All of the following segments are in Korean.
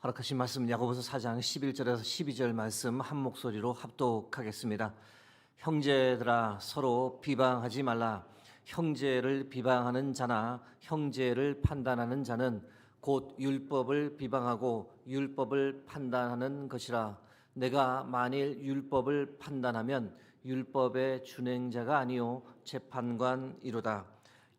허락하신 말씀 야고보서 4장 11절에서 12절 말씀 한 목소리로 합독하겠습니다. 형제들아 서로 비방하지 말라. 형제를 비방하는 자나 형제를 판단하는 자는 곧 율법을 비방하고 율법을 판단하는 것이라. 내가 만일 율법을 판단하면 율법의 준행자가 아니요 재판관이로다.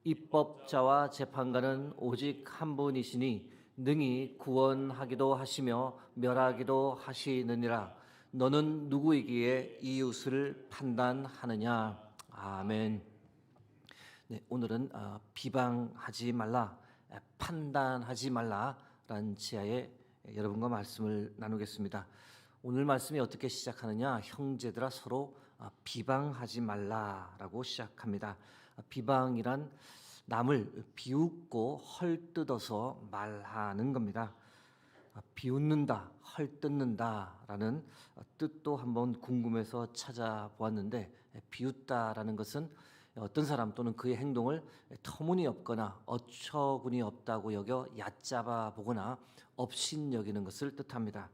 입법자와 재판관은 오직 한 분이시니 능히 구원하기도 하시며 멸하기도 하시느니라. 너는 누구이기에 이웃을 판단하느냐. 아멘. 네, 오늘은 비방하지 말라, 판단하지 말라라는 지하에 여러분과 말씀을 나누겠습니다. 오늘 말씀이 어떻게 시작하느냐? 형제들아 서로 비방하지 말라라고 시작합니다. 비방이란 남을 비웃고 헐뜯어서 말하는 겁니다. 비웃는다, 헐뜯는다라는 뜻도 한번 궁금해서 찾아보았는데, 비웃다라는 것은 어떤 사람 또는 그의 행동을 터무니없거나 어처구니 없다고 여겨 얕잡아 보거나 업신여기는 것을 뜻합니다.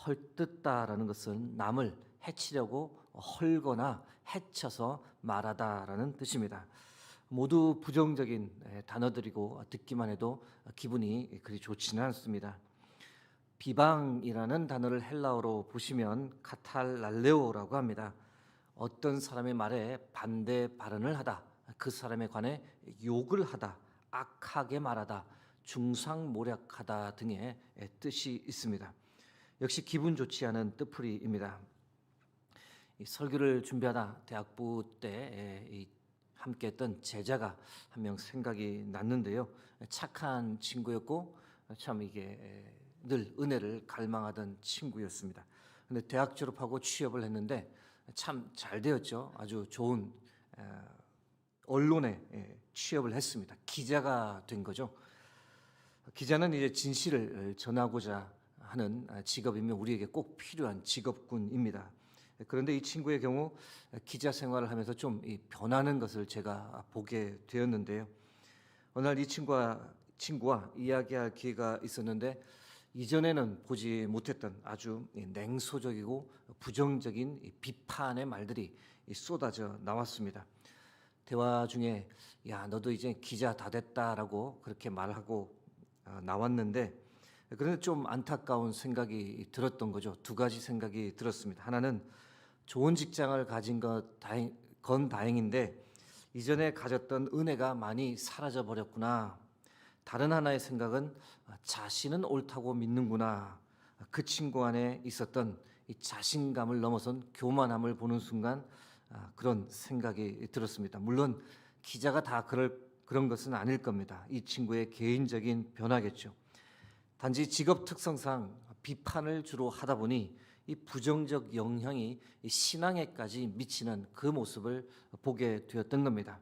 헐뜯다라는 것은 남을 해치려고 헐거나 해쳐서 말하다라는 뜻입니다. 모두 부정적인 단어들이고 듣기만 해도 기분이 그리 좋지는 않습니다. 비방이라는 단어를 헬라어로 보시면 카탈랄레오라고 합니다. 어떤 사람의 말에 반대 발언을 하다, 그 사람에 관해 욕을 하다, 악하게 말하다, 중상모략하다 등의 뜻이 있습니다. 역시 기분 좋지 않은 뜻풀이입니다. 설교를 준비하다 대학부 때 함께했던 제자가 한 명 생각이 났는데요. 착한 친구였고 참 이게 늘 은혜를 갈망하던 친구였습니다. 근데 대학 졸업하고 취업을 했는데 참 잘 되었죠. 아주 좋은 언론에 취업을 했습니다. 기자가 된 거죠. 기자는 이제 진실을 전하고자 하는 직업이면 우리에게 꼭 필요한 직업군입니다. 그런데 이 친구의 경우 기자 생활을 하면서 좀 변하는 것을 제가 보게 되었는데요. 어느 날 이 친구와 이야기할 기회가 있었는데, 이전에는 보지 못했던 아주 냉소적이고 부정적인 비판의 말들이 쏟아져 나왔습니다. 대화 중에 야, 너도 이제 기자 다 됐다라고 그렇게 말하고 나왔는데, 그런데 좀 안타까운 생각이 들었던 거죠. 두 가지 생각이 들었습니다. 하나는 좋은 직장을 가진 건 다행인데 이전에 가졌던 은혜가 많이 사라져 버렸구나. 다른 하나의 생각은 자신은 옳다고 믿는구나. 그 친구 안에 있었던 이 자신감을 넘어선 교만함을 보는 순간 그런 생각이 들었습니다. 물론 기자가 다 그런 것은 아닐 겁니다. 이 친구의 개인적인 변화겠죠. 단지 직업 특성상 비판을 주로 하다 보니 이 부정적 영향이 신앙에까지 미치는 그 모습을 보게 되었던 겁니다.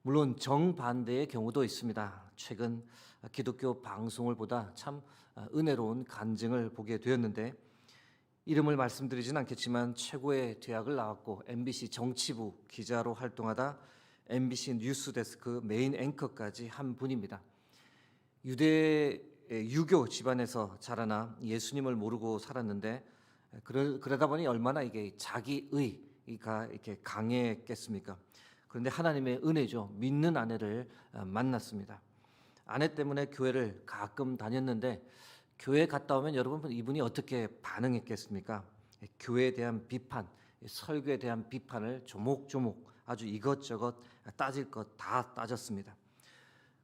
물론 정반대의 경우도 있습니다. 최근 기독교 방송을 보다 참 은혜로운 간증을 보게 되었는데, 이름을 말씀드리진 않겠지만 최고의 대학을 나왔고 MBC 정치부 기자로 활동하다 MBC 뉴스데스크 메인 앵커까지 한 분입니다. 유교 집안에서 자라나 예수님을 모르고 살았는데, 그러다 보니 얼마나 이게 자기의가 이렇게 강했겠습니까? 그런데 하나님의 은혜죠. 믿는 아내를 만났습니다. 아내 때문에 교회를 가끔 다녔는데, 교회 갔다 오면 여러분 이분이 어떻게 반응했겠습니까? 교회에 대한 비판, 설교에 대한 비판을 조목조목 아주 이것저것 따질 것 다 따졌습니다.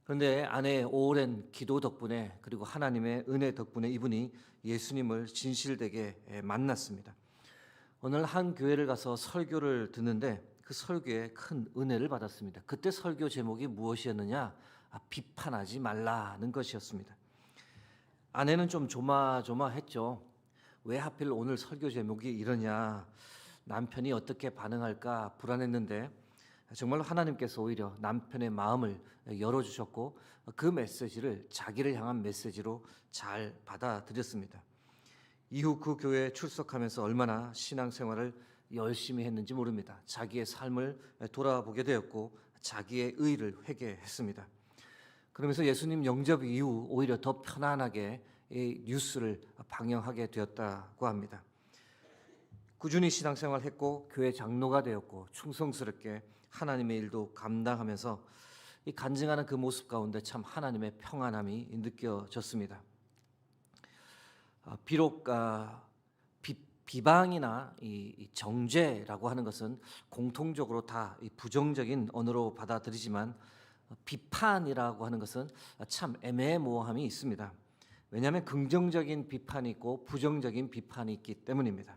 그런데 아내의 오랜 기도 덕분에, 그리고 하나님의 은혜 덕분에 이분이 예수님을 진실되게 만났습니다. 오늘 한 교회를 가서 설교를 듣는데 그 설교에 큰 은혜를 받았습니다. 그때 설교 제목이 무엇이었느냐? 비판하지 말라는 것이었습니다. 아내는 좀 조마조마했죠. 왜 하필 오늘 설교 제목이 이러냐? 남편이 어떻게 반응할까 불안했는데, 정말로 하나님께서 오히려 남편의 마음을 열어주셨고 그 메시지를 자기를 향한 메시지로 잘 받아들였습니다. 이후 그 교회에 출석하면서 얼마나 신앙생활을 열심히 했는지 모릅니다. 자기의 삶을 돌아보게 되었고 자기의 의를 회개했습니다. 그러면서 예수님 영접 이후 오히려 더 편안하게 이 뉴스를 방영하게 되었다고 합니다. 꾸준히 신앙생활을 했고 교회 장로가 되었고 충성스럽게 하나님의 일도 감당하면서 이 간증하는 그 모습 가운데 참 하나님의 평안함이 느껴졌습니다. 비록 비방이나 이 정죄라고 하는 것은 공통적으로 다 부정적인 언어로 받아들이지만 비판이라고 하는 것은 참 애매모호함이 있습니다. 왜냐하면 긍정적인 비판이 있고 부정적인 비판이 있기 때문입니다.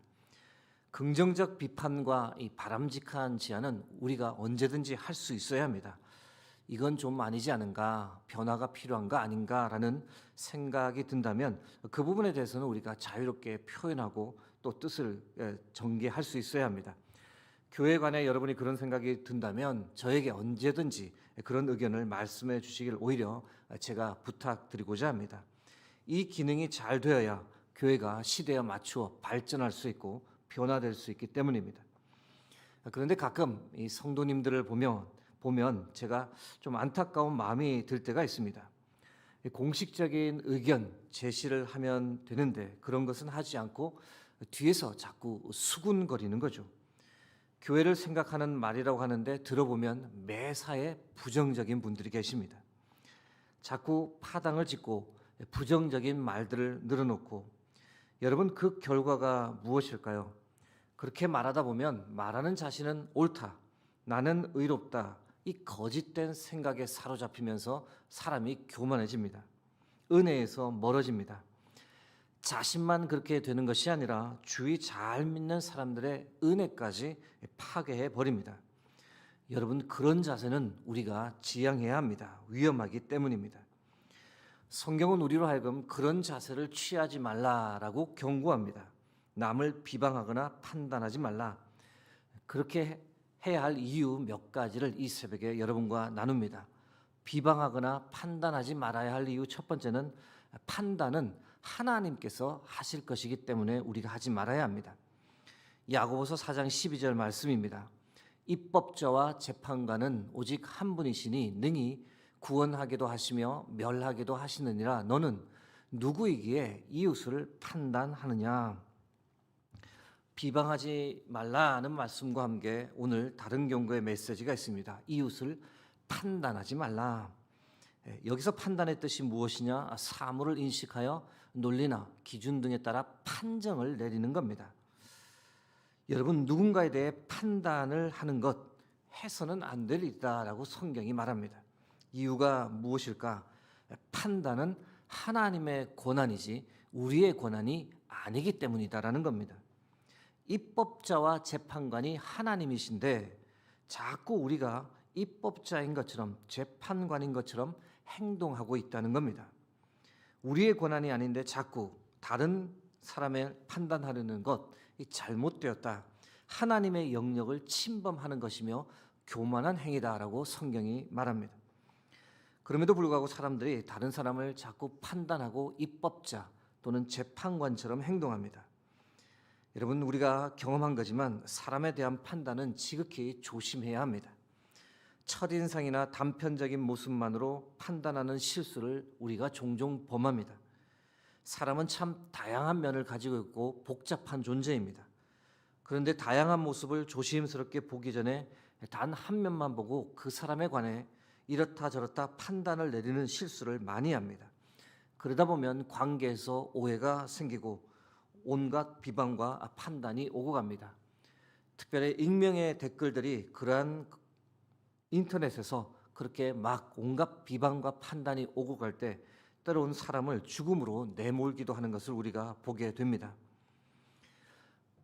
긍정적 비판과 이 바람직한 제안은 우리가 언제든지 할 수 있어야 합니다. 이건 좀 아니지 않은가, 변화가 필요한 거 아닌가라는 생각이 든다면 그 부분에 대해서는 우리가 자유롭게 표현하고 또 뜻을 전개할 수 있어야 합니다. 교회 관에 여러분이 그런 생각이 든다면 저에게 언제든지 그런 의견을 말씀해 주시길 오히려 제가 부탁드리고자 합니다. 이 기능이 잘 되어야 교회가 시대에 맞추어 발전할 수 있고 변화될 수 있기 때문입니다. 그런데 가끔 이 성도님들을 보면 제가 좀 안타까운 마음이 들 때가 있습니다. 공식적인 의견 제시를 하면 되는데 그런 것은 하지 않고 뒤에서 자꾸 수군거리는 거죠. 교회를 생각하는 말이라고 하는데 들어보면 매사에 부정적인 분들이 계십니다. 자꾸 파당을 짓고 부정적인 말들을 늘어놓고 여러분 그 결과가 무엇일까요? 그렇게 말하다 보면 말하는 자신은 옳다, 나는 의롭다, 이 거짓된 생각에 사로잡히면서 사람이 교만해집니다. 은혜에서 멀어집니다. 자신만 그렇게 되는 것이 아니라 주위 잘 믿는 사람들의 은혜까지 파괴해 버립니다. 여러분 그런 자세는 우리가 지양해야 합니다. 위험하기 때문입니다. 성경은 우리로 하여금 그런 자세를 취하지 말라라고 경고합니다. 남을 비방하거나 판단하지 말라. 그렇게 해야 할 이유 몇 가지를 이 새벽에 여러분과 나눕니다. 비방하거나 판단하지 말아야 할 이유 첫 번째는 판단은 하나님께서 하실 것이기 때문에 우리가 하지 말아야 합니다. 야고보서 4장 12절 말씀입니다. 입법자와 재판관은 오직 한 분이시니 능히 구원하기도 하시며 멸하기도 하시느니라. 너는 누구이기에 이웃을 판단하느냐. 비방하지 말라는 말씀과 함께 오늘 다른 경고의 메시지가 있습니다. 이웃을 판단하지 말라. 여기서 판단의 뜻이 무엇이냐? 사물을 인식하여 논리나 기준 등에 따라 판정을 내리는 겁니다. 여러분 누군가에 대해 판단을 하는 것 해서는 안 될 일이다라고 성경이 말합니다. 이유가 무엇일까? 판단은 하나님의 권한이지 우리의 권한이 아니기 때문이다라는 겁니다. 입법자와 재판관이 하나님이신데 자꾸 우리가 입법자인 것처럼 재판관인 것처럼 행동하고 있다는 겁니다. 우리의 권한이 아닌데 자꾸 다른 사람을 판단하려는 것이 잘못되었다. 하나님의 영역을 침범하는 것이며 교만한 행위다라고 성경이 말합니다. 그럼에도 불구하고 사람들이 다른 사람을 자꾸 판단하고 입법자 또는 재판관처럼 행동합니다. 여러분 우리가 경험한 거지만 사람에 대한 판단은 지극히 조심해야 합니다. 첫인상이나 단편적인 모습만으로 판단하는 실수를 우리가 종종 범합니다. 사람은 참 다양한 면을 가지고 있고 복잡한 존재입니다. 그런데 다양한 모습을 조심스럽게 보기 전에 단 한 면만 보고 그 사람에 관해 이렇다 저렇다 판단을 내리는 실수를 많이 합니다. 그러다 보면 관계에서 오해가 생기고 온갖 비방과 판단이 오고 갑니다. 특별히 익명의 댓글들이 그러한 인터넷에서 그렇게 막 온갖 비방과 판단이 오고 갈 때 때로는 사람을 죽음으로 내몰기도 하는 것을 우리가 보게 됩니다.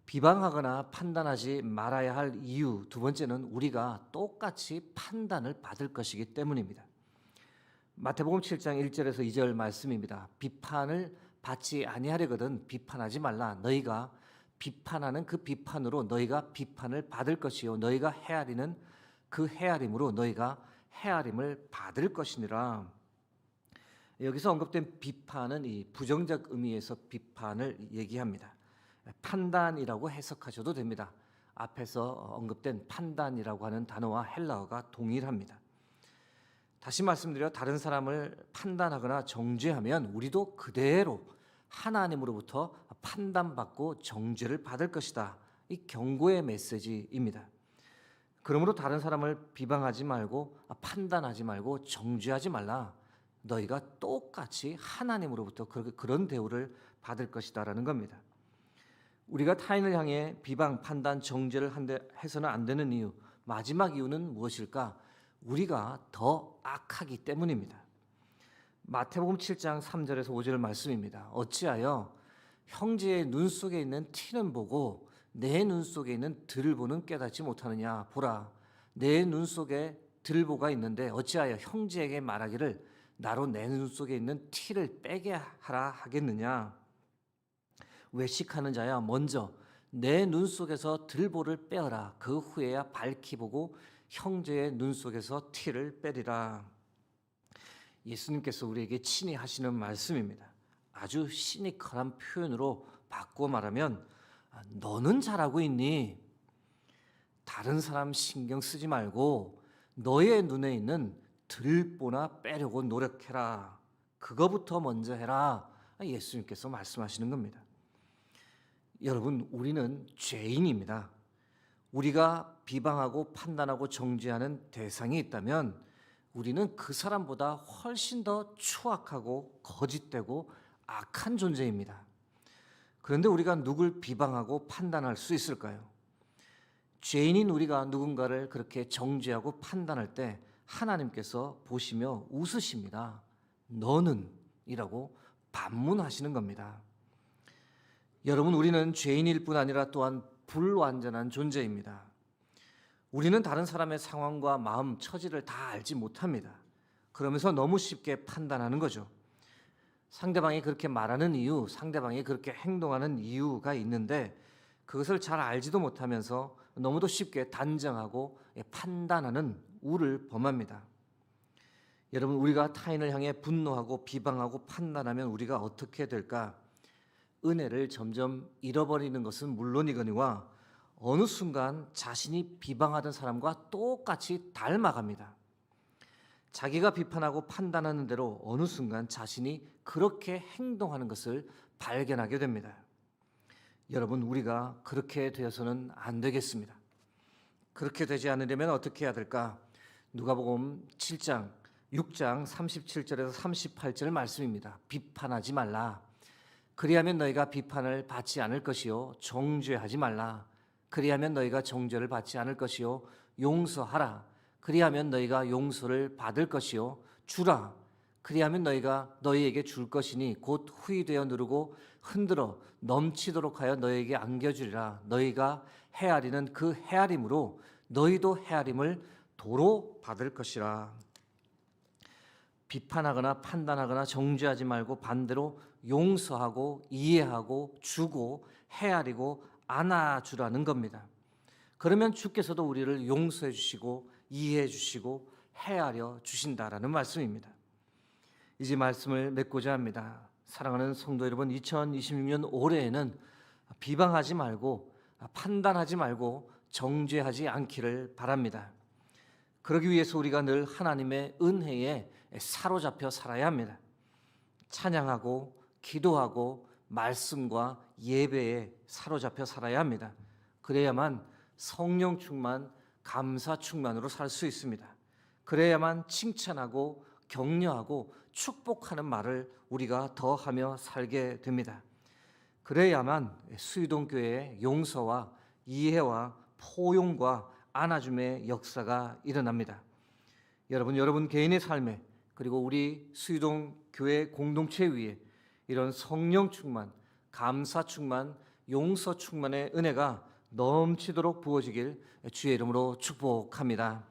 비방하거나 판단하지 말아야 할 이유 두 번째는 우리가 똑같이 판단을 받을 것이기 때문입니다. 마태복음 7장 1절에서 2절 말씀입니다. 비판을 받지 아니하려거든 비판하지 말라. 너희가 비판하는 그 비판으로 너희가 비판을 받을 것이요 너희가 헤아리는 그 헤아림으로 너희가 헤아림을 받을 것이니라. 여기서 언급된 비판은 이 부정적 의미에서 비판을 얘기합니다. 판단이라고 해석하셔도 됩니다. 앞에서 언급된 판단이라고 하는 단어와 헬라어가 동일합니다. 다시 말씀드려 다른 사람을 판단하거나 정죄하면 우리도 그대로 하나님으로부터 판단받고 정죄를 받을 것이다. 이 경고의 메시지입니다. 그러므로 다른 사람을 비방하지 말고 판단하지 말고 정죄하지 말라. 너희가 똑같이 하나님으로부터 그런 대우를 받을 것이다라는 겁니다. 우리가 타인을 향해 비방, 판단, 정죄를 해서는 안 되는 이유, 마지막 이유는 무엇일까? 우리가 더 악하기 때문입니다. 마태복음 7장 3절에서 5절 말씀입니다. 어찌하여 형제의 눈 속에 있는 티는 보고 내 눈 속에 있는 들보는 깨닫지 못하느냐. 보라, 내 눈 속에 들보가 있는데 어찌하여 형제에게 말하기를 나로 내 눈 속에 있는 티를 빼게 하라 하겠느냐. 외식하는 자야, 먼저 내 눈 속에서 들보를 빼어라. 그 후에야 밝히 보고 형제의 눈 속에서 티를 빼리라. 예수님께서 우리에게 친히 하시는 말씀입니다. 아주 시니컬한 표현으로 바꾸어 말하면 너는 잘하고 있니? 다른 사람 신경 쓰지 말고 너의 눈에 있는 들보나 빼려고 노력해라. 그거부터 먼저 해라. 예수님께서 말씀하시는 겁니다. 여러분, 우리는 죄인입니다. 우리가 비방하고 판단하고 정죄하는 대상이 있다면 우리는 그 사람보다 훨씬 더 추악하고 거짓되고 악한 존재입니다. 그런데 우리가 누굴 비방하고 판단할 수 있을까요? 죄인인 우리가 누군가를 그렇게 정죄하고 판단할 때 하나님께서 보시며 웃으십니다. 너는 이라고 반문하시는 겁니다. 여러분, 우리는 죄인일 뿐 아니라 또한 불완전한 존재입니다. 우리는 다른 사람의 상황과 마음, 처지를 다 알지 못합니다. 그러면서 너무 쉽게 판단하는 거죠. 상대방이 그렇게 말하는 이유, 상대방이 그렇게 행동하는 이유가 있는데 그것을 잘 알지도 못하면서 너무도 쉽게 단정하고 판단하는 우를 범합니다. 여러분, 우리가 타인을 향해 분노하고 비방하고 판단하면 우리가 어떻게 될까? 은혜를 점점 잃어버리는 것은 물론이거니와 어느 순간 자신이 비방하던 사람과 똑같이 닮아갑니다. 자기가 비판하고 판단하는 대로 어느 순간 자신이 그렇게 행동하는 것을 발견하게 됩니다. 여러분, 우리가 그렇게 되어서는 안 되겠습니다. 그렇게 되지 않으려면 어떻게 해야 될까? 누가복음 7장, 6장 37절에서 38절 말씀입니다. 비판하지 말라. 그리하면 너희가 비판을 받지 않을 것이요 정죄하지 말라. 그리하면 너희가 정죄를 받지 않을 것이요 용서하라. 그리하면 너희가 용서를 받을 것이요 주라. 그리하면 너희가 너희에게 줄 것이니 곧 후히 되어 누르고 흔들어 넘치도록 하여 너희에게 안겨주리라. 너희가 헤아리는 그 헤아림으로 너희도 헤아림을 도로 받을 것이라. 비판하거나 판단하거나 정죄하지 말고 반대로 용서하고 이해하고 주고 헤아리고 안아주라는 겁니다. 그러면 주께서도 우리를 용서해 주시고 이해해 주시고 헤아려 주신다라는 말씀입니다. 이제 말씀을 맺고자 합니다. 사랑하는 성도 여러분, 2026년 올해에는 비방하지 말고 판단하지 말고 정죄하지 않기를 바랍니다. 그러기 위해서 우리가 늘 하나님의 은혜에 사로잡혀 살아야 합니다. 찬양하고 기도하고 말씀과 예배에 사로잡혀 살아야 합니다. 그래야만 성령 충만, 감사 충만으로 살 수 있습니다. 그래야만 칭찬하고 격려하고 축복하는 말을 우리가 더하며 살게 됩니다. 그래야만 수유동교회의 용서와 이해와 포용과 안아줌의 역사가 일어납니다. 여러분 개인의 삶에 그리고 우리 수유동교회 공동체 위에 이런 성령 충만, 감사 충만, 용서 충만의 은혜가 넘치도록 부어지길 주의 이름으로 축복합니다.